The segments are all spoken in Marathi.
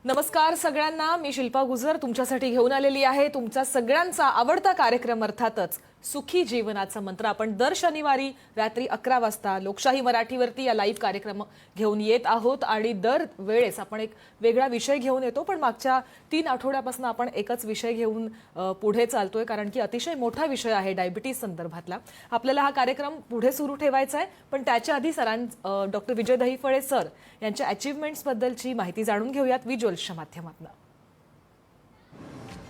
नमस्कार सगळ्यांना, मी शिल्पा गुजर तुमच्यासाठी घेऊन आलेली आहे तुमचा सगळ्यांचा आवडता कार्यक्रम अर्थातच सुखी जीवनाचा मंत्र। आपण दर शनिवारी रात्री 11 वाजता लोकशाही मराठीवरती या लाईव्ह कार्यक्रम घेऊन येत आहोत आणि दर वेळेस आपण एक वेगळा विषय घेऊन येतो। पण मागच्या 3 आठवड्यापासून आपण एकच विषय घेऊन पुढे चालतोय, कारण की अतिशय मोठा विषय आहे डायबिटीज संदर्भातला। आपल्याला हा कार्यक्रम पुढे सुरू ठेवायचा आहे, पण त्याच्या आधी डॉक्टर विजय दहिफळे सर यांच्या अचीवमेंट्स बद्दलची माहिती जाणून घेऊयात व्हिज्युअल्सच्या माध्यमातून।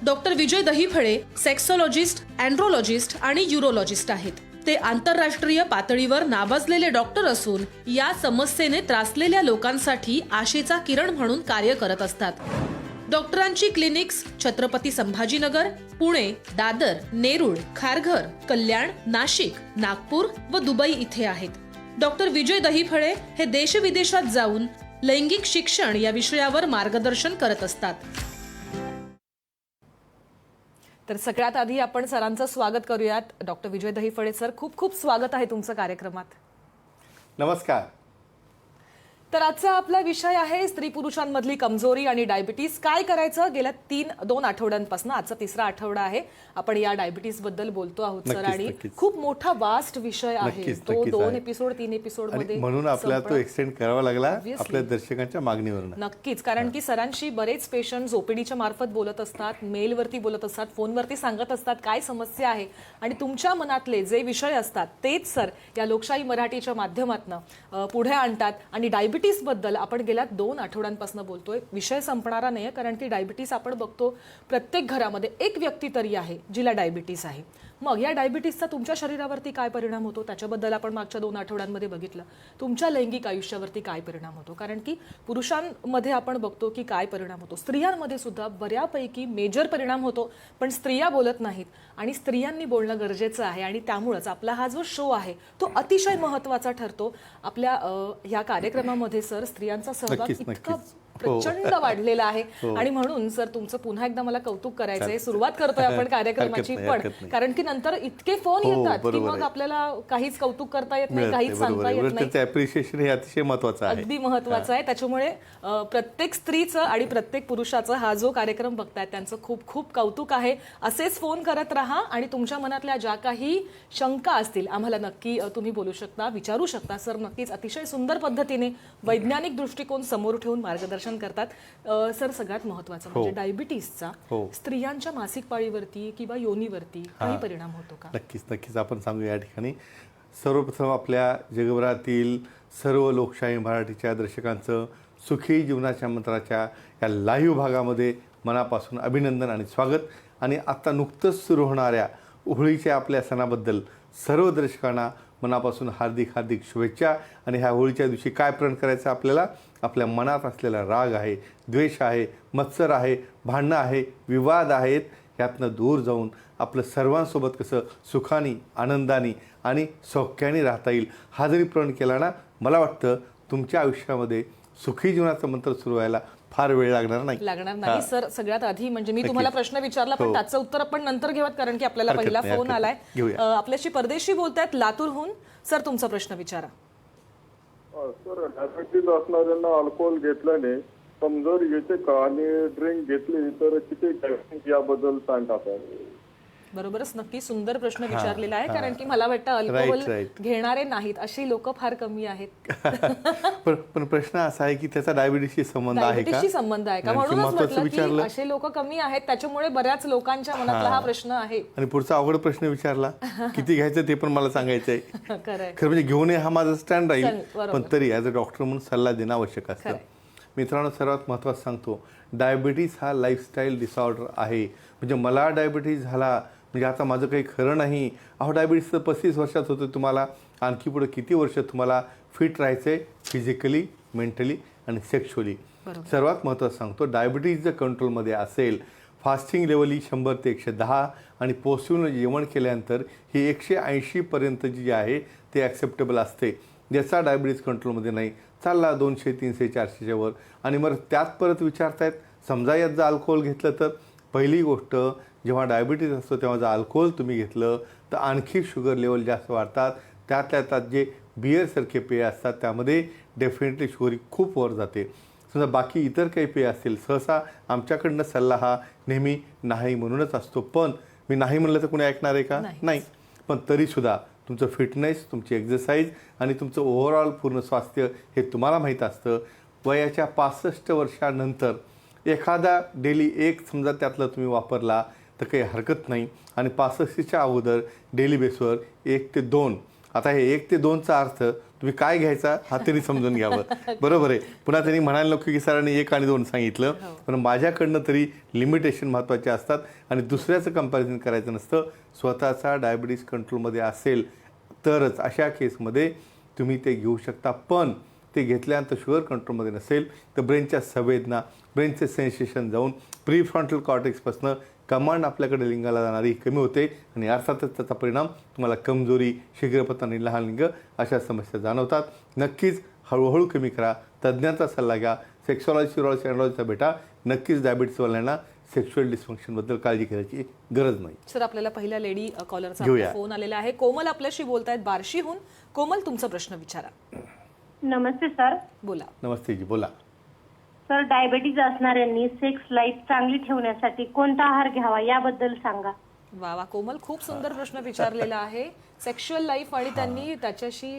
डॉक्टर विजय दहिफळे सेक्सोलॉजिस्ट, अँड्रोलॉजिस्ट आणि यूरोलॉजिस्ट आहेत। ते आंतरराष्ट्रीय पातळीवर नावाजलेले डॉक्टर असून या समस्येने त्रासलेल्या लोकांसाठी आशेचा किरण म्हणून कार्य करत असतात। डॉक्टरांची क्लिनिक्स छत्रपती संभाजीनगर, पुणे, दादर, नेरूळ, खारघर, कल्याण, नाशिक, नागपूर व दुबई इथे आहेत। डॉक्टर विजय दहिफळे हे देशविदेशात जाऊन लैंगिक शिक्षण या विषयावर मार्गदर्शन करत असतात। तर सगळ्यात आधी आपण सरांचं स्वागत करूयात। डॉक्टर विजय दहिफळे सर, खूप खूप स्वागत आहे तुमचं कार्यक्रमात। नमस्कार। तर आजचा आपला विषय आहे स्त्री पुरुषांमधली कमजोरी आणि डायबिटीज। काय करायचं गेल्या 2 आठवड्यांपासून, आजचा 3रा आठवडा आहे, आपण या डायबिटीज बद्दल बोलतो आहोत सर। आणि खूप मोठा वास्ट विषय आहे तो, 2 एपिसोड 3 एपिसोड मध्ये, म्हणून आपल्याला तो एक्सटेंड करावा लागला आपल्या दर्शकांच्या मागणीवरून। नक्कीच, कारण की सरांशी बरेच पेशंट्स ओपीडीच्या मार्फत बोलत असतात, मेलवरती बोलत असतात, फोनवरती सांगत असतात काय समस्या आहे, आणि तुमच्या मनातले जे विषय असतात तेच सर या लोकशाही मराठीच्या माध्यमातून पुढे आणतात। आणि डायबिटीज बद्दल आपण गेल्या 2 आठवड्यांपासून बोलतोय। विषय संपणारा नाही, कारण की डायबिटीज आपण बघतो प्रत्येक घरामध्ये एक व्यक्ती तरी आहे जिला डायबिटीज आहे। मग या डायबिटीजचा तुमच्या शरीरावरती काय परिणाम होतो त्याच्याबद्दल आपण मागच्या 2 आठवड्यांमध्ये बघितलं। तुमच्या लैंगिक आयुष्यावरती काय परिणाम होतो, कारण की पुरुषांमध्ये आपण बघतो की काय परिणाम होतो, स्त्रियांमध्ये सुद्धा बऱ्यापैकी मेजर परिणाम होतो, पण स्त्रिया बोलत नाहीत आणि स्त्रियांनी बोलणं गरजेचं आहे। आणि त्यामुळेच आपला हा जो शो आहे तो अतिशय महत्त्वाचा ठरतो। आपल्या या कार्यक्रमामध्ये सर स्त्रियांचा सहभाग इतका प्रचंड वाढलेला आहे। आणि म्हणून सर तुमचं पुन्हा एकदा मला कौतुक करायचंय। सुरुवात करतोय आपण कार्यक्रमाची, पण कारण की नंतर इतके फोन येतात की मग आपल्याला काहीच कौतुक करता येत नाही, काहीच सांगता येत नाही। त्याचं अप्रिशिएशन हे अतिशय महत्त्वाचं आहे, अगदी महत्त्वाचं आहे। त्याच्यामुळे प्रत्येक स्त्रीचं आणि प्रत्येक पुरुषाचं हा जो कार्यक्रम बघतायत त्यांचं खूप खूप कौतुक आहे। असेच फोन करत राहा आणि तुमच्या मनातल्या ज्या काही शंका असतील आम्हाला नक्की तुम्ही बोलू शकता, विचारू शकता। सर नक्कीच अतिशय सुंदर पद्धतीने वैज्ञानिक दृष्टिकोन समोर ठेवून मार्गदर्शन करतात। सर सगळ्यात महत्त्वाचं म्हणजे डायबिटीजचा स्त्रियांच्या मासिक पाळीवरती किंवा योनीवरती काही परिणाम होतो का? नक्कीच आपण सांगू या ठिकाणी। सर्वप्रथम आपल्या जगभरातील सर्व लोकशाही मराठीच्या दर्शकांचं सुखी जीवनाच्या मंत्राच्या या लाईव्ह भागामध्ये मनापासून अभिनंदन आणि स्वागत। आणि आता नुकतंच सुरू होणाऱ्या होळीच्या आपल्या सणाबद्दल सर्व दर्शकांना मनापासून हार्दिक हार्दिक शुभेच्छा। आणि ह्या होळीच्या दिवशी काय प्रण करायचं आपल्याला? आपल्या मनात असलेला राग आहे, द्वेष आहे, मत्सर आहे, भांडणं आहे, विवाद आहेत, यातनं दूर जाऊन आपलं सर्वांसोबत कसं सुखाने, आनंदाने आणि सौख्याने राहता येईल हा जरी प्रण केला ना, मला वाटतं तुमच्या आयुष्यामध्ये सुखी जीवनाचा मंत्र सुरू व्हायला फार वेळ लागणार नाही। सर सगळ्यात आधी म्हणजे मी तुम्हाला प्रश्न विचारला, पण त्याचं उत्तर आपण नंतर घेऊयात, कारण की आपल्याला पहिला फोन आलाय। आपल्याशी परदेशी बोलतायत लातूरहून। सर तुमचा प्रश्न विचारा। सर डायबिटीज असणाऱ्यांना अल्कोहोल घेतल्याने कमजोरी येते का, आणि ड्रिंक घेतली तर किती कॅलरीज याबद्दल सांगा सर। बरोबरच, नक्की सुंदर प्रश्न विचारलेला आहे, कारण की मला वाटतं अल्कोहोल घेणारे नाहीत अशी लोक फार कमी आहेत। पण प्रश्न असा आहे की त्याचा डायबिटीसशी संबंध आहे का? म्हणूनच म्हटलं की असे लोक कमी आहेत, त्याच्यामुळे बऱ्याच लोकांच्या मनातला हा प्रश्न आहे। आणि पुढचा अवघड प्रश्न विचारला किती घ्यायचं ते पण मला सांगायचंय। खरं म्हणजे घेऊन हा माझा स्टँड राहील, पण तरी ॲज अ डॉक्टर म्हणून सल्ला देणं आवश्यक असतं। मित्रांनो, सर्वात महत्त्वाचं सांगतो, डायबिटीज हा लाईफस्टाईल डिसऑर्डर आहे। म्हणजे मला डायबिटीज झाला म्हणजे आता माझं काही खरं नाही। अहो, डायबिटीज तर 35 वर्षात होतं, तुम्हाला आणखी पुढे किती वर्ष तुम्हाला फिट राहायचंय, फिजिकली, मेंटली आणि सेक्शुअली। सर्वात महत्त्वाचं सांगतो, डायबिटीज जर कंट्रोलमध्ये असेल, फास्टिंग लेवल ही 100 ते 110 आणि पोस्टून जेवण केल्यानंतर ही 180 पर्यंत जी आहे ते ॲक्सेप्टेबल असते। ज्याचा डायबिटीज कंट्रोलमध्ये नाही, चालला 200, 300, 400च्या वर, आणि मग त्यात परत विचारतायत समजा यात जर अल्कोहोल घेतलं तर पहिली गोष्ट, जेव्हा डायबिटीज असतो तेव्हा जर अल्कोहोल तुम्ही घेतलं तर आणखी शुगर लेवल जास्त वाढतात। त्यातल्या त्यात जे बिअरसारखे पेय असतात त्यामध्ये डेफिनेटली शुगर खूप वर जाते। समजा बाकी इतर काही पेय असतील, सहसा आमच्याकडनं सल्ला हा नेहमी नाही म्हणूनच असतो. पण मी नाही म्हणलं तर कोणी ऐकणार आहे का? नाही. पण तरीसुद्धा तुमचं फिटनेस, तुमची एक्झरसाईज आणि तुमचं ओव्हरऑल पूर्ण स्वास्थ्य हे तुम्हाला माहीत असतं. वयाच्या 65 वर्षानंतर एखादा डेली एक समजा त्यातलं तुम्ही वापरला तर काही हरकत नाही. आणि 65च्या अगोदर डेली बेसवर 1 ते 2. आता हे 1 ते 2चा अर्थ तुम्ही काय घ्यायचा हा तरी समजून घ्यावं. बरोबर आहे. पुन्हा त्यांनी म्हणायला नको की सरांनी 1 आणि 2 सांगितलं, पण माझ्याकडनं तरी लिमिटेशन महत्त्वाचे असतात आणि दुसऱ्याचं कंपॅरिझन करायचं नसतं. स्वतःचा डायबिटीस कंट्रोलमध्ये असेल तरच अशा केसमध्ये तुम्ही ते घेऊ शकता. पण ते घेतल्यानंतर शुगर कंट्रोलमध्ये नसेल तर ब्रेनच्या संवेदना, ब्रेनचे सेन्सेशन जाऊन प्रीफ्रंटल कॉर्टेक्सपासून कमांड आपल्याकडे लिंगाला जाणारी कमी होते आणि अर्थातच त्याचा परिणाम तुम्हाला कमजोरी, शीघ्रपतन आणि लहान लिंग अशा समस्या जाणवतात. नक्कीच हळूहळू कमी करा. तज्ज्ञाचा सल्ला घ्या. सेक्सॉलॉजी, युरॉलॉजी, अँड्रॉलॉजीचा भेटा. नक्कीच डायबिटीसवाल्यांना सेक्शुअल डिस्फंक्शनबद्दल काळजी करायची गरज नाही. सर, आपल्याला पहिल्या लेडी कॉलरचा फोन आलेला आहे. कोमल आपल्याशी बोलतायत बार्शीहून. कोमल, तुमचा प्रश्न विचारा. नमस्ते सर. बोला. नमस्ते जी, बोला. सर, डायबिटीज असणाऱ्यांनी सेक्स लाईफ चांगली ठेवण्यासाठी कोणता आहार घ्यावा याबद्दल सांगा. वा, कोमल, खूप सुंदर प्रश्न विचारलेला आहे. सेक्शुअल लाईफ आणि त्यांनी त्याच्याशी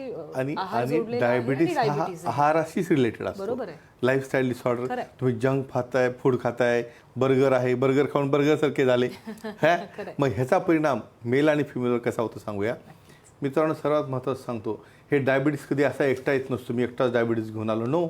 आहार जोडलेला आहे आणि डायबिटीस हा डायबिटीज आहे. आहाराशीच रिलेटेड असतो. बरोबर आहे. लाईफस्टाईल डिसऑर्डर, तुम्ही जंक खाताय, फूड खाताय, बर्गर आहे, बर्गर खाऊन बर्गर सारखे झाले. मग ह्याचा परिणाम मेल आणि फिमेलवर कसा होतो सांगूया. मित्रांनो, सर्वात महत्त्वाचं सांगतो, हे डायबिटीस कधी असा एकटा येत नसतो. मी एकटाच डायबिटीस घेऊन आलो, नो.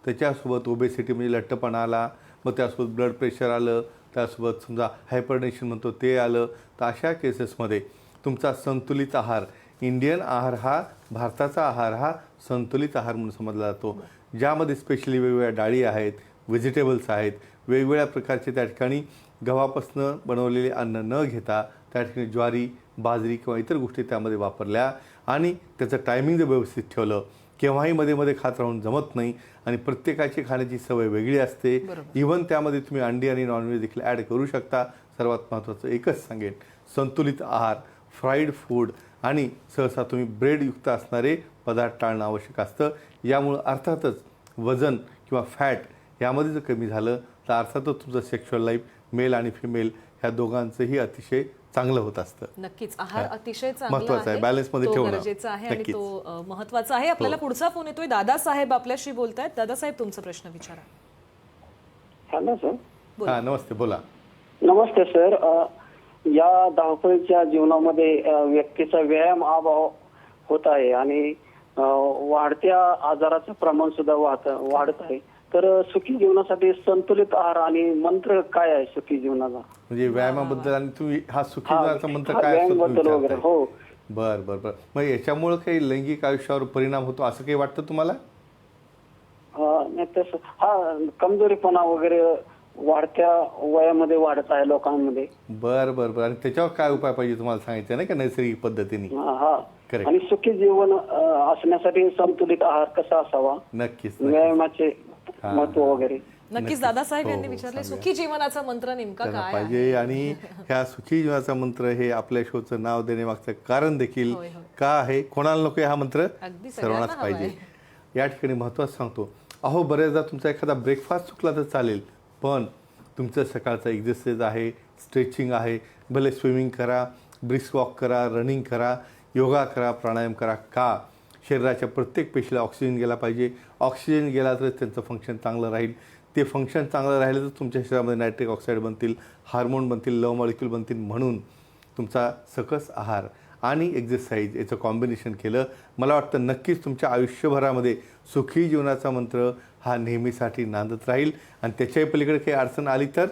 त्याच्यासोबत ओबेसिटी म्हणजे लठ्ठपणा आला, मग त्यासोबत ब्लड प्रेशर आलं, त्यासोबत समजा हायपरटेन्शन म्हणतो ते आलं. तर अशा केसेसमध्ये तुमचा संतुलित आहार, इंडियन आहार हा, भारताचा आहार हा संतुलित आहार म्हणून समजला जातो, ज्यामध्ये स्पेशली वेगवेगळ्या डाळी आहेत, व्हेजिटेबल्स आहेत, वेगवेगळ्या प्रकारचे त्या ठिकाणी गव्हापासून बनवलेले अन्न न घेता त्या ठिकाणी ज्वारी, बाजरी किंवा इतर गोष्टी त्यामध्ये वापरल्या आणि त्याचं टायमिंग जर व्यवस्थित ठेवलं, केव्हाही मध्ये मध्ये खात राहून जमत नाही आणि प्रत्येकाची खाण्याची सवय वेगळी असते. इव्हन त्यामध्ये तुम्ही अंडी आणि नॉनव्हेज देखील ॲड करू शकता. सर्वात महत्त्वाचं एकच सांगेन, संतुलित आहार, फ्राईड फूड आणि सहसा तुम्ही ब्रेडयुक्त असणारे पदार्थ टाळणं आवश्यक असतं. यामुळं अर्थातच वजन किंवा फॅट यामध्ये जर कमी झालं तर अर्थातच तुमचं सेक्शुअल लाईफ मेल आणि फिमेल ह्या दोघांचंही अतिशय चांगलं होत असतं. नक्कीच आहार अतिशय महत्त्वाचा आहे, बॅलन्स मध्ये ठेवणं गरजेचं आहे आणि तो महत्त्वाचा आहे. आपल्याला पुढचा फोन येतोय. दादासाहेब आपल्याशी बोलतायत. दादासाहेब, तुमचा प्रश्न विचारा. Hello sir. हा, नमस्ते, बोला. नमस्ते सर. या धावपळीच्या जीवनामध्ये व्यक्तीचा व्यायाम अभाव होत आहे आणि वाढत्या आजाराचं प्रमाण सुद्धा वाढत आहे. तर सुखी जीवनासाठी संतुलित आहार आणि मंत्र काय आहे सुखी जीवनाचा? म्हणजे व्यायामाबद्दल आणि तुम्ही हा सुखी जीवनाचा मंत्र काय असतो? हो. बर. मग याच्यामुळे काही लैंगिक आयुष्यावर परिणाम होतो असं काही वाटतं तुम्हाला? कमजोरीपणा वगैरे वाढत्या वयामध्ये वाढत आहे लोकांमध्ये. बर. आणि त्याच्यावर काय उपाय पाहिजे तुम्हाला सांगायचं नाही का नैसर्गिक पद्धतीने? आणि सुखी जीवन असण्यासाठी संतुलित आहार कसा असावा, नक्कीच व्यायामाचे महत्व वगैरे. नक्कीच दादासाहेब यांनी विचारले, सुखी जीवनाचा मंत्र नेमका काय पाहिजे आणि ह्या सुखी जीवनाचा मंत्र हे आपल्या शोचं नाव देण्यामागचं कारण देखील का आहे? कोणाला नको हा मंत्र? सर्वांनाच पाहिजे. या ठिकाणी महत्त्वाचं सांगतो, अहो बऱ्याचदा तुमचा एखादा ब्रेकफास्ट चुकला तर चालेल, पण तुमचं सकाळचा एक्झरसाइज आहे, स्ट्रेचिंग आहे, भले स्विमिंग करा, ब्रिस्क वॉक करा, रनिंग करा, योगा करा, प्राणायाम करा. का? शरीराच्या प्रत्येक पेशीला ऑक्सिजन गेला पाहिजे. ऑक्सिजन गेला तर त्यांचं फंक्शन चांगलं राहील. ते फंक्शन चांगलं राहिलं तर तुमच्या शरीरामध्ये नायट्रिक ऑक्साईड बनतील, हार्मोन बनतील, लव मॉलिक्यूल बनतील. म्हणून तुमचा सकस आहार आणि एक्झरसाईज याचं कॉम्बिनेशन केलं, मला वाटतं नक्कीच तुमच्या आयुष्यभरामध्ये सुखी जीवनाचा मंत्र हा नेहमीसाठी नांदत राहील. आणि त्याच्याही पलीकडे काही अडचण आली तर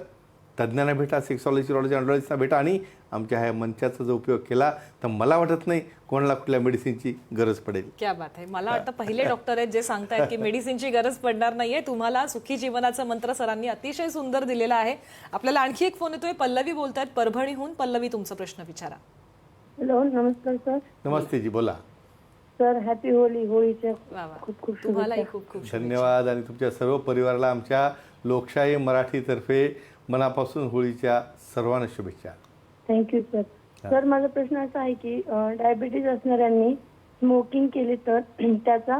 तज्ज्ञांना भेटा, सेक्सॉलॉजी, युरॉलॉजी, अँड्रॉलॉजीचा भेटा आणि आमच्या ह्या मंचाचा जो उपयोग केला तर मला वाटत नाही कोणाला कुठल्या मेडिसिनची गरज पडेल. क्या बात आहे. मला वाटतं पहिले डॉक्टर आहेत जे सांगतायत की मेडिसिनची गरज पडणार नाहीये. तुम्हाला सुखी जीवनाचा मंत्र सरांनी अतिशय सुंदर दिलेला आहे. आपल्याला आणखी एक फोन येतोय. पल्लवी बोलतायत परभणीहून. पल्लवी, तुमचा प्रश्न विचारा. हॅलो, नमस्कार सर. नमस्ते जी, बोला. Sir, happy Holi. होळीच्या खूप खूप तुम्हालाही खूप खूप धन्यवाद आणि तुमच्या सर्व परिवाराला आमच्या लोकशाही मराठीतर्फे मनापासून होळीच्या सर्वांना शुभेच्छा. Thank you sir. सर, माझा प्रश्न असा आहे की डायबिटीज असणाऱ्यांनी स्मोकिंग केली तर त्याचा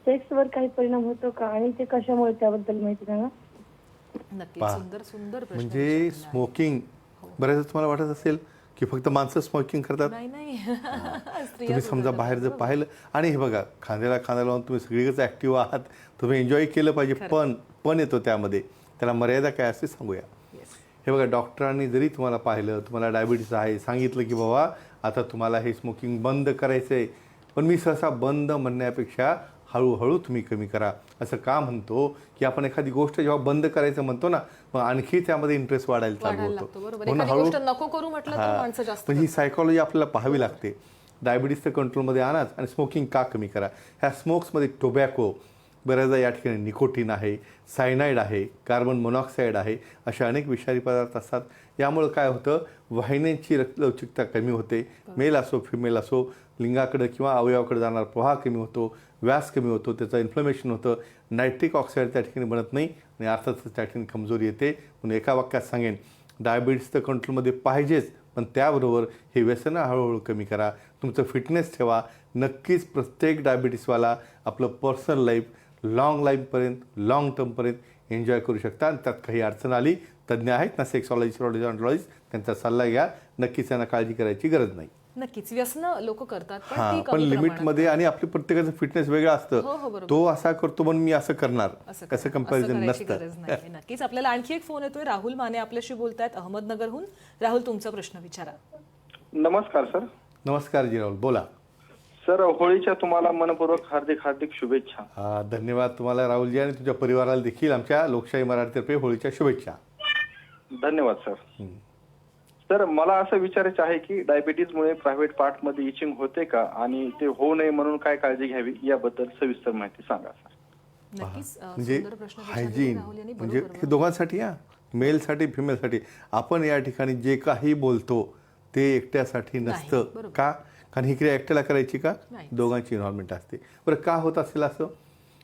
सेक्सवर काही परिणाम होतो का आणि ते कशामुळे त्याबद्दल माहिती सांगा. नक्कीच पहा. सुंदर सुंदर प्रश्न म्हणजे विचारलेला आहे. स्मोकिंग बऱ्याचदा तुम्हाला वाटत असेल की फक्त माणसं स्मोकिंग करतात. नाही नाही स्त्रिया तुम्ही समजा सुद्धा बाहेर जर करतात, पाहिलं आणि हे बघा खांद्याला खांदा लावून तुम्ही सगळीकडेच ॲक्टिव्ह आहात, तुम्ही एन्जॉय केलं पाहिजे, पण येतो त्यामध्ये, त्याला मर्यादा काय असते सांगूया. बरोबर. Yes. हे बघा डॉक्टरांनी जरी तुम्हाला पाहिलं, तुम्हाला डायबिटीस आहे, सांगितलं की बाबा आता तुम्हाला हे स्मोकिंग बंद करायचं आहे, पण मी सहसा बंद म्हणण्यापेक्षा हळूहळू तुम्ही कमी करा असं का म्हणतो की आपण एखादी गोष्ट जेव्हा बंद करायचं म्हणतो ना, मग आणखी त्यामध्ये इंटरेस्ट वाढायला चालू वाढायला लागतो, होतो. बरोबर. म्हणून एखादी हळू गोष्ट नको करू म्हटलं तर माणसं जास्त पण ही सायकॉलॉजी आपल्याला पाहावी लागते. डायबिटीस तर कंट्रोलमध्ये आणाच आणि स्मोकिंग का कमी करा. ह्या स्मोक्समध्ये टोबॅको, बऱ्याचदा या ठिकाणी निकोटीन आहे, सायनाईड आहे, कार्बन मोनॉक्साईड आहे, अशा अनेक विषारी पदार्थ असतात. यामुळं काय होतं, वाहिन्यांची रक्तलवचिकता कमी होते. मेल असो फिमेल असो, लिंगाकडे किंवा अवयवाकडे जाणारा प्रवाह कमी होतो, व्यास कमी होतो, त्याचं इन्फ्लमेशन होतं, नायट्रिक ऑक्साईड त्या ठिकाणी बनत नाही आणि अर्थातच त्या ठिकाणी कमजोरी येते. म्हणून एका वाक्यात सांगेन, डायबिटीस तर कंट्रोलमध्ये पाहिजेच, पण त्याबरोबर हे व्यसनं हळूहळू कमी करा, तुमचं फिटनेस ठेवा. नक्कीच प्रत्येक डायबिटीसवाला आपलं पर्सनल लाईफ लाईफपर्यंत लॉंग टर्मपर्यंत एन्जॉय करू शकता. आणि त्यात काही अडचण आली, तज्ज्ञ आहेत ना सेक्सॉलॉजिस्ट, ऑन्टॉलॉजिस्ट, त्यांचा सल्ला घ्या. नक्कीच त्यांना काळजी करायची गरज नाही. नक्कीच व्यसन लोक करतात पण ती हां, पण कमी प्रमाणात. लिमिटमध्ये. आणि आपली प्रत्येकाचं फिटनेस वेगळं हो, असतं. बरोबर. तो असा करतो म्हणून मी असं करणार, असं कसं कंपॅरिझन करायची नसतं. गरज नाही. नक्कीच आपल्याला आणखी एक फोन येतोय. राहुल माने आपल्याशी बोलतायत अहमदनगरहून. राहुल, तुमचा प्रश्न विचारा. नमस्कार सर. नमस्कार जी राहुल, बोला. सर, होळीच्या तुम्हाला मनपूर्वक हार्दिक हार्दिक शुभेच्छा. धन्यवाद तुम्हाला राहुलजी, आणि तुझ्या परिवाराला देखील आमच्या लोकशाही मराठीतर्फे होळीच्या शुभेच्छा. धन्यवाद सर. सर, मला असं विचारायचं आहे की डायबिटीजमुळे प्रायव्हेट पार्टमध्ये इचिंग होते का, आणि ते होऊ नये म्हणून काय काळजी घ्यावी याबद्दल सविस्तर माहिती सांगा सर. नक्कीच म्हणजे सुंदर प्रश्न विचारले हायजीन राहुल यांनी. म्हणजे बरोबर, हे दोघांसाठी, मेलसाठी फिमेलसाठी. आपण या ठिकाणी जे काही बोलतो ते एकट्यासाठी नसतं. बरोबर. का? कारण ही क्रिया एकट्याला करायची का? नाही. दोघांची इन्व्हॉल्वमेंट असते. बरं, का होत असेल असं?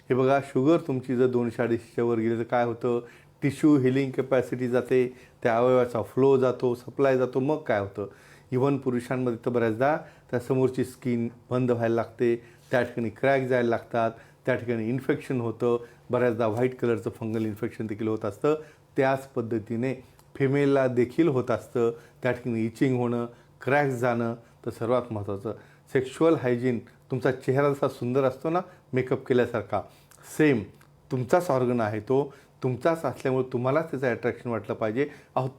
हे बघा, शुगर तुमची जर 200-250च्या वर गेली तर काय होतं, टिश्यू हिलिंग कॅपॅसिटी जाते, त्या अवयवाचा फ्लो जातो, सप्लाय जातो. मग काय होतं, इव्हन पुरुषांमध्ये तर बऱ्याचदा त्या समोरची स्किन बंद व्हायला लागते, त्या ठिकाणी क्रॅक जायला लागतात, त्या ठिकाणी इन्फेक्शन होतं, बऱ्याचदा व्हाईट कलरचं फंगल इन्फेक्शन देखील होत असतं. त्याच पद्धतीने फिमेलला देखील होत असतं, त्या ठिकाणी इचिंग होणं, क्रॅक्स जाणं. तर सर्वात महत्त्वाचं सेक्शुअल हायजीन. तुमचा चेहरा जसा सुंदर असतो ना मेकअप केल्यासारखा, सेम तुमचाच ऑर्गन आहे तो, तुमचाच असल्यामुळे तुम्हालाच त्याचं अट्रॅक्शन वाटलं पाहिजे.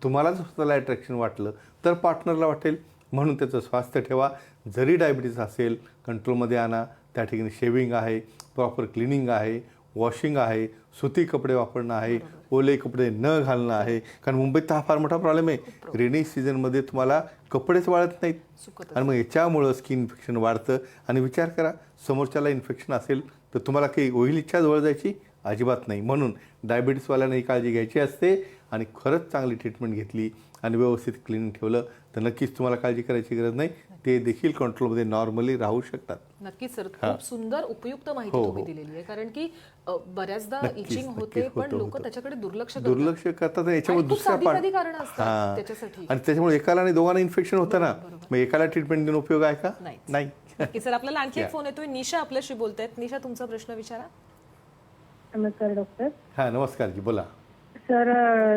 तुम्हाला जर स्वतःला अट्रॅक्शन वाटलं तर पार्टनरला वाटेल. म्हणून त्याचं स्वास्थ्य ठेवा. जरी डायबिटीस असेल, कंट्रोलमध्ये आणा. त्या ठिकाणी शेविंग आहे, प्रॉपर क्लिनिंग आहे, वॉशिंग आहे, सुती कपडे वापरणं आहे, ओले कपडे न घालणं आहे. कारण मुंबईत हा फार मोठा प्रॉब्लेम आहे. रेनी सीझनमध्ये तुम्हाला कपडेच वाळत नाहीत, सुकत आणि मग याच्यामुळं स्किन इन्फेक्शन वाढतं. आणि विचार करा, समोरच्याला इन्फेक्शन असेल तर तुम्हाला काही होईल इच्छा जवळ जायची अजिबात नाही. म्हणून डायबिटीसवाल्यांना ही काळजी घ्यायची असते. आणि खरंच चांगली ट्रीटमेंट घेतली आणि व्यवस्थित क्लीन ठेवलं तर नक्कीच तुम्हाला काळजी करायची गरज नाही. ते देखील कंट्रोलमध्ये नॉर्मली राहू शकतात. नक्कीच सर, खूप सुंदर उपयुक्त माहिती हो, तुम्ही हो. दिलेली आहे. कारण की बऱ्याचदा नक्कीच, इचिंग होते नक्कीच पण होतं, लोक होतं. त्याच्याकडे दुर्लक्ष करतात. आणि याच्यामुळे आणि खूप दुसऱ्या साधी कारणं असतात त्याच्यासाठी. आणि त्याच्यामुळे एकाला आणि दोघांना इन्फेक्शन होतं ना, मग एकाला ट्रीटमेंट देऊन उपयोग आहे का? नाही. नक्की सर, आपल्याला आणखी एक फोन येतोय. निशा आपल्याशी बोलतायत. निशा, तुमचा प्रश्न विचारा. नमस्कार डॉक्टर. हां, नमस्कार जी, बोला. सर,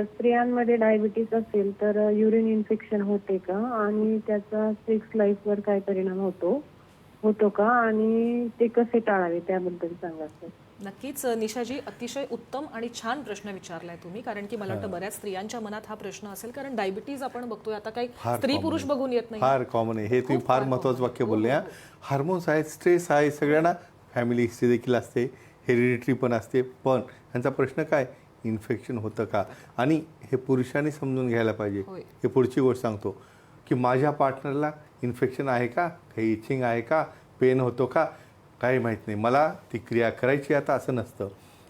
स्त्रियांमध्ये डायबिटीस असेल तर युरिन इन्फेक्शन होते का, आणि त्याचा सेक्स लाईफवर काय परिणाम होतो का, आणि ते कसे टाळावे त्याबद्दल सांगा सर. नक्कीच निशाजी, अतिशय उत्तम आणि छान प्रश्न विचारलाय तुम्ही. कारण की मला वाटतं बऱ्याच स्त्रियांच्या मनात हा प्रश्न असेल. कारण डायबिटीज आपण बघतोय आता काही स्त्री पुरुष बघून येत नाही, फार कॉमन आहे हे. तुम्ही खूप फार फार महत्त्वाचं common. वाक्य हो, बोलले. हो, हार्मोन्स आहेत, स्ट्रेस आहे, सगळ्यांना फॅमिली हिस्ट्री देखील असते, हेरिडिटरी पण असते. पण ह्यांचा प्रश्न काय, इन्फेक्शन होतं का? आणि हे पुरुषांनी समजून घ्यायला पाहिजे. होय. हे पुढची गोष्ट सांगतो की माझ्या पार्टनरला इन्फेक्शन आहे का, काही इचिंग आहे का, पेन होतो का, काही माहीत नाही, मला ती क्रिया करायची आता असं नसतं.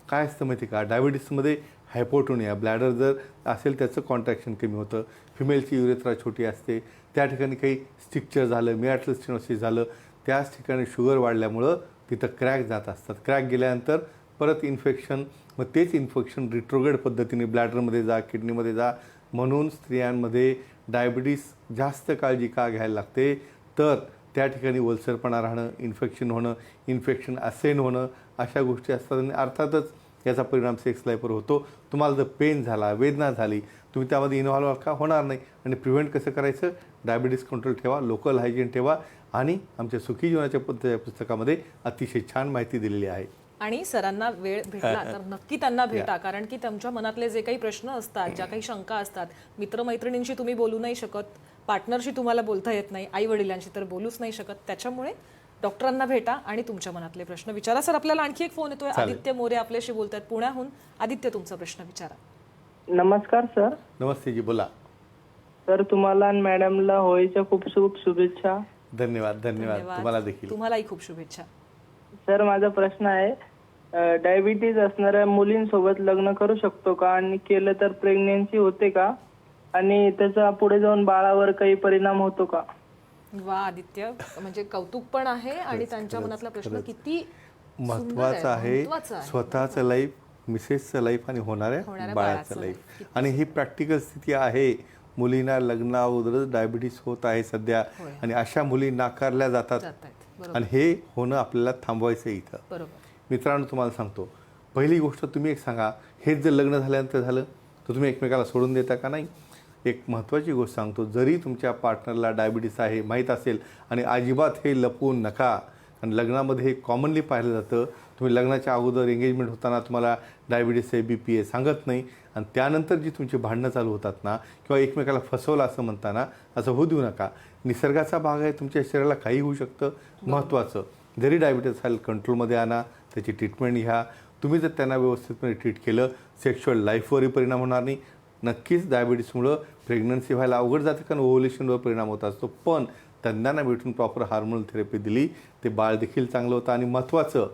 काय असतं माहिती का, डायबिटीसमध्ये हायपोटोनिया, ब्लॅडर जर असेल त्याचं कॉन्ट्रॅक्शन कमी होतं. फिमेलची युरेथ्रा छोटी असते, त्या ठिकाणी काही स्टिक्चर झालं, मियाटल स्टेनोसिस झालं, त्याच ठिकाणी शुगर वाढल्यामुळं तिथं क्रॅक जात असतात. क्रॅक गेल्यानंतर परत इन्फेक्शन, मग तेच इन्फेक्शन रिट्रोग्रेड पद्धतीने ब्लॅडरमध्ये जा, किडनीमध्ये जा. म्हणून स्त्रियांमध्ये डायबिटीस जास्त काळजी का घ्यायला लागते, तर त्या ठिकाणी ओलसरपणा राहणं, इन्फेक्शन होणं, इन्फेक्शन असेन होणं, अशा गोष्टी असतात आणि अर्थातच याचा परिणाम सेक्स लाईफवर होतो. तुम्हाला जर पेन झाला, वेदना झाली, तुम्ही त्यामध्ये इन्व्हॉल्व का होणार नाही. आणि प्रिव्हेंट कसं करायचं, डायबिटीस कंट्रोल ठेवा, लोकल हायजीन ठेवा आणि आमच्या सुखी जीवनाच्या पद्धती पुस्तकामध्ये अतिशय छान माहिती दिलेली आहे. आणि सरांना वेळ भेटला तर नक्की त्यांना भेटा, कारण की तुमच्या मनातले जे काही प्रश्न असतात, ज्या काही शंका असतात, मित्रमैत्रिणींशी तुम्ही बोलू नाही शकत, पार्टनरशी तुम्हाला बोलता येत नाही, आई वडिलांशी तर बोलूच नाही शकत, त्याच्यामुळे डॉक्टरांना भेटा आणि तुमच्या मनातले प्रश्न विचारा. सर आपल्याला आणखी एक फोन येतोय, आदित्य मोरे आपल्याशी बोलतात पुण्याहून. आदित्य, तुमचा प्रश्न विचारा. नमस्कार सर. नमस्ते जी, बोला. सर तुम्हाला आणि मॅडमला होळीच्या खूप खूप शुभेच्छा. धन्यवाद. धन्यवाद तुम्हाला देखील. तुम्हालाही खूप शुभेच्छा. सर माझा प्रश्न आहे, डायबिटीज असणाऱ्या मुलींसोबत लग्न करू शकतो का, आणि केलं तर प्रेग्नेन्सी होते का, आणि त्याचा पुढे जाऊन बाळावर काही परिणाम होतो का? वा आदित्य, म्हणजे कौतुक पण आहे आणि त्यांच्या मनातला प्रश्न किती महत्वाचं आहे. स्वतःचं लाईफ, मिसेसचं लाईफ आणि होणाऱ्या बाळाचं लाईफ. आणि ही प्रॅक्टिकल स्थिती आहे. मुलींना लग्नाअगोदरच डायबिटीस होत आहे सध्या, आणि अशा मुली नाकारल्या जातात, आणि हे होणं आपल्याला थांबवायचं आहे इथं. बरोबर. मित्रांनो, तुम्हाला सांगतो, पहिली गोष्ट तुम्ही एक सांगा, हेच जर लग्न झाल्यानंतर झालं तर तुम्ही एकमेकाला सोडून देता का नाही. एक महत्त्वाची गोष्ट सांगतो, जरी तुमच्या पार्टनरला डायबिटीस आहे माहीत असेल, आणि अजिबात हे लपवून नका, आणि लग्नामध्ये हे कॉमनली पाहिलं जातं. तुम्ही लग्नाच्या अगोदर एंगेजमेंट होताना तुम्हाला डायबिटीस आहे, BP आहे सांगत नाही, आणि त्यानंतर जी तुमची भांडणं चालू होतात ना, किंवा एकमेकाला फसवलं असं म्हणताना, असं होऊ देऊ नका. निसर्गाचा भाग आहे, तुमच्या शरीराला काही होऊ शकतं. महत्त्वाचं, जरी डायबिटीस असेल कंट्रोलमध्ये आणा, त्याची ट्रीटमेंट घ्या. तुम्ही जर त्यांना व्यवस्थितपणे ट्रीट केलं, सेक्शुअल लाईफवरही परिणाम होणार नाही. नक्कीच डायबिटीसमुळं प्रेग्नन्सी व्हायला अवघड जातं, कारण ओव्ह्युलेशनवर परिणाम होत असतो, पण तज्ञांना भेटून प्रॉपर हार्मोनल थेरपी दिली ते बाळ देखील चांगलं होतं. आणि महत्त्वाचं,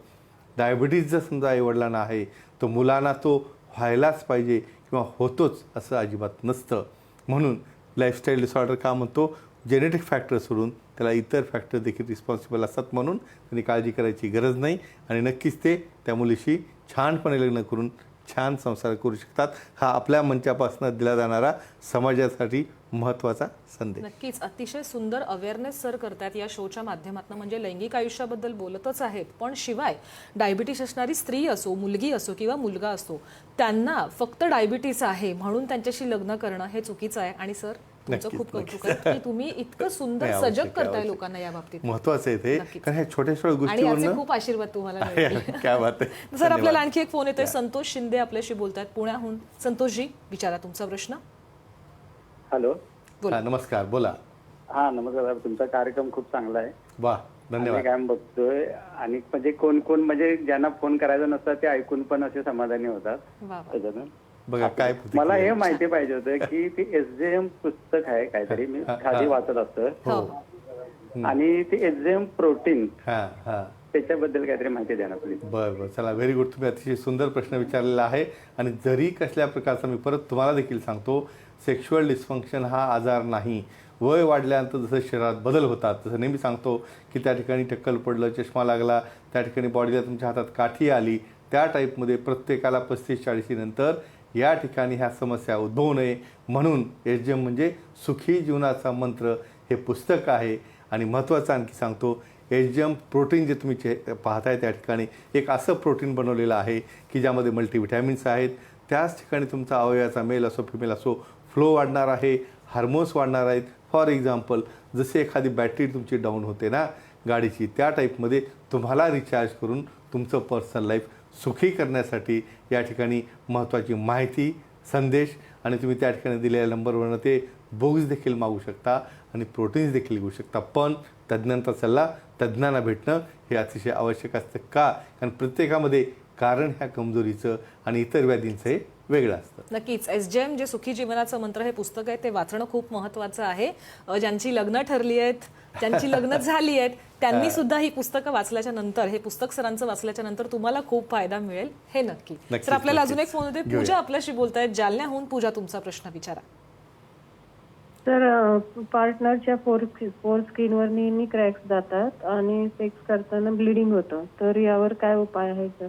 डायबिटीस जर समजा आईवडिलांना आहे तर मुलांना तो व्हायलाच पाहिजे किंवा होतोच असं अजिबात नसतं. म्हणून लाईफस्टाईल डिसऑर्डर का म्हणतो, जेनेटिक फॅक्टर सोडून त्याला इतर फॅक्टर देखील रिस्पॉन्सिबल असतात, म्हणून त्यांनी काळजी करायची गरज नाही. आणि नक्कीच ते त्या मुलीशी छानपणे लग्न करून छान संसार करू शकतात. हा आपल्या मंचापासून दिला जाणारा समाजासाठी महत्त्वाचा संदेश. नक्कीच अतिशय सुंदर अवेअरनेस सर करतात या शोच्या माध्यमातून. म्हणजे लैंगिक आयुष्याबद्दल बोलतच आहेत, पण शिवाय डायबिटीस असणारी स्त्री असो, मुलगी असो किंवा मुलगा असो, त्यांना फक्त डायबिटीस आहे म्हणून त्यांच्याशी लग्न करणं हे चुकीचं आहे. आणि सर तुमचं खूप कौतुक आहे की तुम्ही इतकं सुंदर सजग करताय लोकांना या बाबतीत. महत्त्वाचं आहे ते, कारण ह्या छोट्या छोट्या आणि याचे गोष्टीवर खूप आशीर्वाद तुम्हाला मिळतील. क्या बात आहे. सर आपल्याला आणखी एक फोन येतोय, संतोष शिंदे आपल्याशी बोलतात पुण्याहून. संतोषजी, विचारा तुमचा प्रश्न. हॅलो. नमस्कार, बोला. हा नमस्कार. तुमचा कार्यक्रम खूप चांगला आहे. वा, धन्यवाद. काय बघतोय, आणि म्हणजे कोण कोण म्हणजे ज्यांना फोन करायचा नसतात ते ऐकून पण असे समाधानी होतात. त्याच्यातून बघा काय मला हे माहिती पाहिजे होतं की ते SJM पुस्तक आहे काहीतरी, मी खाली वाचत असतं, आणि ते SJM प्रोटीन त्याच्याबद्दल काहीतरी माहिती द्या ना प्लीज. बरं, चला, व्हेरी गुड. तुम्ही अतिशय सुंदर प्रश्न विचारलेला आहे. आणि जरी कसल्या प्रकारचा, मी परत तुम्हाला देखील सांगतो, सेक्शुअल डिस्फंक्शन हा आजार नाही. वय वाढल्यानंतर जसं शरीरात बदल होतात, तसं नेहमी सांगतो की त्या ठिकाणी टक्कल पडलं, चष्मा लागला, त्या ठिकाणी बॉडीला तुमच्या हातात काठी आली, त्या टाईपमध्ये प्रत्येकाला 35-40 नंतर या ठिकाणी ह्या समस्या उद्भवू नये म्हणून SJM म्हणजे सुखी जीवनाचा मंत्र हे पुस्तक आहे. आणि महत्त्वाचं आणखी सांगतो, SJM प्रोटीन जे तुम्ही पाहताय त्या ठिकाणी एक असं प्रोटीन बनवलेलं आहे की ज्यामध्ये मल्टीव्हिटॅमिन्स आहेत. त्याच ठिकाणी तुमचा अवयवाचा मेल असो फिमेल असो फ्लो वाढणार आहे, हार्मोन्स वाढणार आहेत. फॉर एक्झाम्पल, जसे एखादी बॅटरी तुमची डाऊन होते ना गाडीची, त्या टाईपमध्ये तुम्हाला रिचार्ज करून तुमचं पर्सनल लाईफ सुखी करण्यासाठी या ठिकाणी महत्त्वाची माहिती, संदेश, आणि तुम्ही त्या ठिकाणी दिलेल्या नंबरवरनं ते बुक्स देखील मागू शकता आणि प्रोटीन्स देखील घेऊ शकता. पण तज्ज्ञांचा सल्ला, तज्ज्ञांना भेटणं हे अतिशय आवश्यक असतं. का? कारण प्रत्येकामध्ये कारण ह्या कमजोरीचं आणि इतर व्याधींचं हे वेगळं असतं. नक्कीच SJM जे सुखी जीवनाचं मंत्र हे पुस्तक आहे ते वाचणं खूप महत्त्वाचं आहे. ज्यांची लग्न ठरली आहेत, ज्यांची लग्न झाली आहेत, त्यांनी सुद्धा ही पुस्तकं वाचल्याच्या नंतर, हे पुस्तक सरांचं वाचल्याच्या नंतर तुम्हाला खूप फायदा मिळेल हे नक्की. तर आपल्याला अजून एक फोन होते, पूजा आपल्याशी बोलतायत जालन्याहून. पूजा, तुमचा प्रश्न विचारा. तर पार्टनरच्या फोर स्किनवर नेहमी क्रॅक्स जातात आणि सेक्स करताना ब्लिडिंग होतं, तर यावर काय उपाय आहे सर?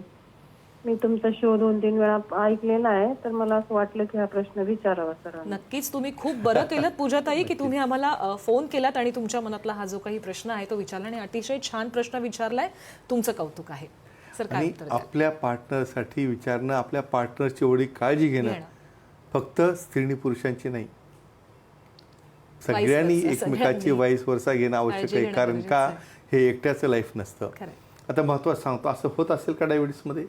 मी तुमचा शो 2-3 वेळा ऐकलेला आहे, तर मला असं वाटलं की हा प्रश्न विचारावा सर. नक्कीच तुम्ही खूप बरं केलं पूजाताई की तुम्ही आम्हाला फोन केलात आणि तुमच्या मनातला हा जो काही प्रश्न आहे तो विचारला, आणि अतिशय छान प्रश्न विचारलाय. तुमचं कौतुक आहे. सर, काय आणि उत्तर द्याल? आपल्या पार्टनरसाठी विचारणं, आपल्या पार्टनरची एवढी काळजी घेणं फक्त स्त्रीनी पुरुषांची नाही, सगळ्यांनी versa, एकमेकाची सगळ्यांनी वाईस वर्षा घेणं आवश्यक काळजी आहे. घेणं कारण गरजेचं का आहे. हे एकट्याचं लाईफ नसतं. खरंय. आता महत्त्वाचं सांगतो, असं होत असेल का डायबिटीसमध्ये?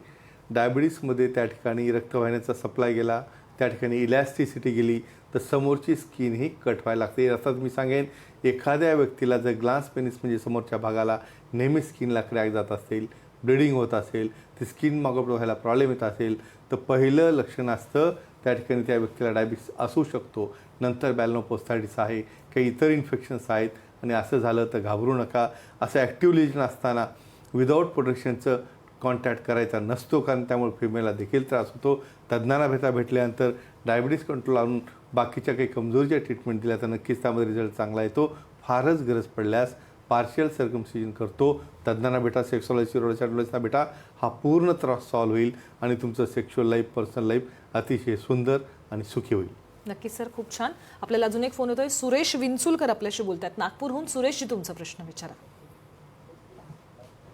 डायबिटीसमध्ये त्या ठिकाणी रक्तवाहिन्याचा सप्लाय गेला, त्या ठिकाणी इलॅस्टिसिटी गेली, तर समोरची स्किन ही कट व्हायला लागते. अर्थात मी सांगेन, एखाद्या व्यक्तीला जर ग्लान्स पेनिस म्हणजे समोरच्या भागाला नेहमी स्किनला क्रॅक जात असेल, ब्लिडिंग होत असेल, ती स्किन मॉगअप व्हायला प्रॉब्लेम येत असेल, तर पहिलं लक्षण असतं त्या ठिकाणी त्या व्यक्तीला डायबिटीस असू शकतो. नंतर बॅलनोपोस्टायटिस आहे, काही इतर इन्फेक्शन्स आहेत. आणि असं झालं तर घाबरू नका. असं ॲक्टिव्ह लिजन असताना विदाऊट प्रोटेक्शनचं कॉन्टॅक्ट करायचा नसतो, कारण त्यामुळे फिमेलला देखील त्रास होतो. तज्ज्ञांना भेटल्यानंतर डायबिटीस कंट्रोल आणून बाकीच्या काही कमजोरीच्या ट्रीटमेंट दिल्या तर नक्कीच त्यामध्ये रिझल्ट चांगला येतो. फारच गरज पडल्यास पार्शियल सर्कमसिजन करतो. तज्ज्ञांना भेटा, सेक्सॉलॉजी न्यूरोलॉजिस्टना भेटा. हा पूर्ण त्रास सॉल्व्ह होईल आणि तुमचं सेक्शुअल लाईफ, पर्सनल लाईफ अतिशय सुंदर आणि सुखी होईल. नक्कीच सर, खूप छान. आपल्याला अजून एक फोन येतोय. सुरेश विंचुलकर आपल्याशी बोलतात नागपूरहून. सुरेशजी, तुमचा प्रश्न विचारा.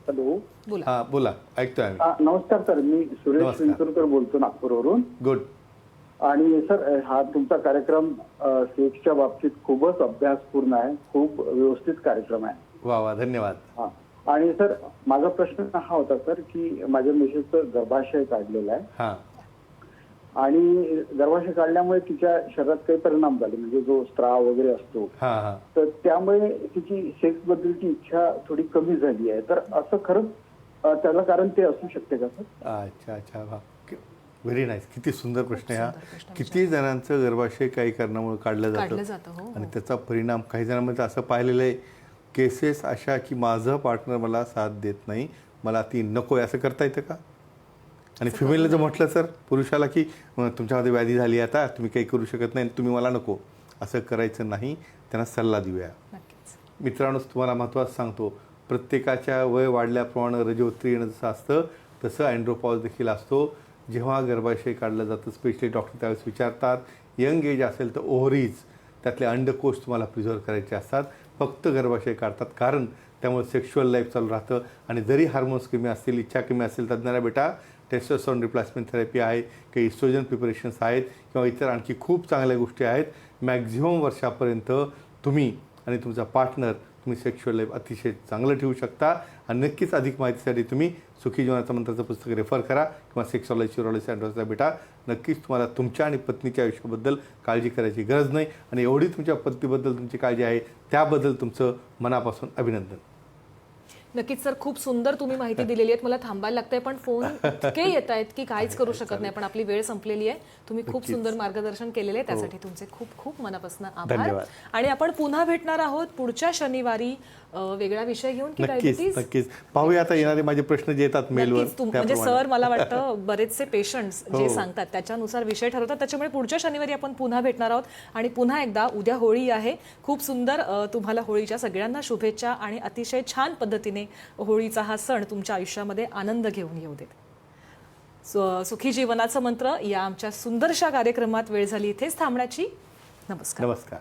हॅलो. बोला. हां, बोला, ऐकतोय आम्ही. नमस्कार सर, मी सुरेश नमस्कार. विंचुरकर बोलतो नागपूरवरून. गुड. आणि सर, हा तुमचा कार्यक्रम सेक्सच्या बाबतीत खूपच अभ्यासपूर्ण आहे, खूप व्यवस्थित कार्यक्रम आहे. वा वा, धन्यवाद. हा. आणि सर, माझा प्रश्न हा होता सर की माझ्या मिसेसचं गर्भाशय काढलेलं आहे हां आणि गर्भाशय काढल्यामुळे तिच्या शरीरात काही परिणाम झाले, म्हणजे जो स्त्राव वगैरे असतो, हां हां तर त्यामुळे तिची सेक्स बद्दलची इच्छा थोडी कमी झाली आहे. तर असं खरंच त्याला कारण ते असू शकते का सर? अच्छा अच्छा, वा, व्हेरी नाईस. किती सुंदर प्रश्न आहे हा. किती जणांचं गर्भाशय काही कारणामुळे काढलं जातं हो. आणि त्याचा परिणाम काही जणांमध्ये असं पाहिलेलं आहे, केसेस अशा की माझं पार्टनर मला साथ देत नाही, मला ती नको आहे, असं करता येतं का? आणि फिमेलला जर म्हटलं सर पुरुषाला की तुमच्यामध्ये व्याधी झाली, आता तुम्ही काही करू शकत नाही, तुम्ही मला नको, असं करायचं नाही. त्यांना सल्ला देऊया. मित्रांनो, तुम्हाला महत्त्वाचं सांगतो, प्रत्येकाच्या वय वाढल्याप्रमाणे रजोत्तरी येणं जसं असतं तसं अँड्रोपॉज देखील असतो. जेव्हा गर्भाशय काढलं जातं, स्पेशली डॉक्टर त्यावेळेस विचारतात, यंग एज असेल तर ओव्हरीज, त्यातले अंडकोश तुम्हाला प्रिझर्व करायचे असतात. फक्त गर्भाशय काढतात कारण त्यामुळे सेक्शुअल लाईफ चालू राहतं. आणि जरी हार्मोन्स कमी असतील, इच्छा कमी असेल, तज्ञांना बेटा टेस्टोस्टेरोन रिप्लेसमेंट थेरपी आहे, काही इस्ट्रोजन प्रिपरेशन्स आहेत किंवा इतर आणखी खूप चांगल्या गोष्टी आहेत. मॅक्झिमम वर्षापर्यंत तुम्ही आणि तुमचा पार्टनर तुम्ही सेक्शुअल लाईफ अतिशय चांगलं ठेवू शकता. आणि नक्कीच अधिक माहितीसाठी तुम्ही सुखी जीवनाचा मंत्राचं पुस्तक रेफर करा किंवा सेक्सॉलॉजी न्यूरोलॉजी अँड्रोसचा बेटा. नक्कीच तुम्हाला तुमच्या आणि पत्नीच्या आयुष्याबद्दल काळजी करायची गरज नाही. आणि एवढी तुमच्या पत्नीबद्दल तुमची काळजी आहे त्याबद्दल तुमचं मनापासून अभिनंदन. नक्कीच सर, खूप सुंदर तुम्ही माहिती दिलेली आहे. मला थांबायला लागतंय, पण फोन इतके येत आहेत की काहीच करू शकत नाही. पण आपली वेळ संपलेली आहे. तुम्ही खूप सुंदर मार्गदर्शन केलेले आहे, त्यासाठी तुमचे खूप खूप मनापासून आभार. धन्यवाद. आणि आपण पुन्हा भेटणार आहोत पुढच्या शनिवारी वेगळा विषय घेऊन की डायबिटीज. नक्कीच पाहूया. आता येणारे माझे प्रश्न जे येतात मेलवर, म्हणजे सर मला वाटतं बरेचसे पेशंट्स जे सांगतात त्याच्यानुसार विषय ठरवतात. त्याच्यामुळे पुढच्या शनिवारी आपण पुन्हा भेटणार आहोत. आणि पुन्हा एकदा उद्या होळी आहे. खूप सुंदर तुम्हाला होळीच्या सगळ्यांना शुभेच्छा आणि अतिशय छान पद्धतीने होळीचा हा सण तुमच्या आयुष्यामध्ये आनंद घेऊन येऊ देत. सुखी जीवनाचा मंत्र या आमच्या सुंदरशा कार्यक्रमात वेळ झाली इथेच थांबण्याची. नमस्कार. नमस्कार.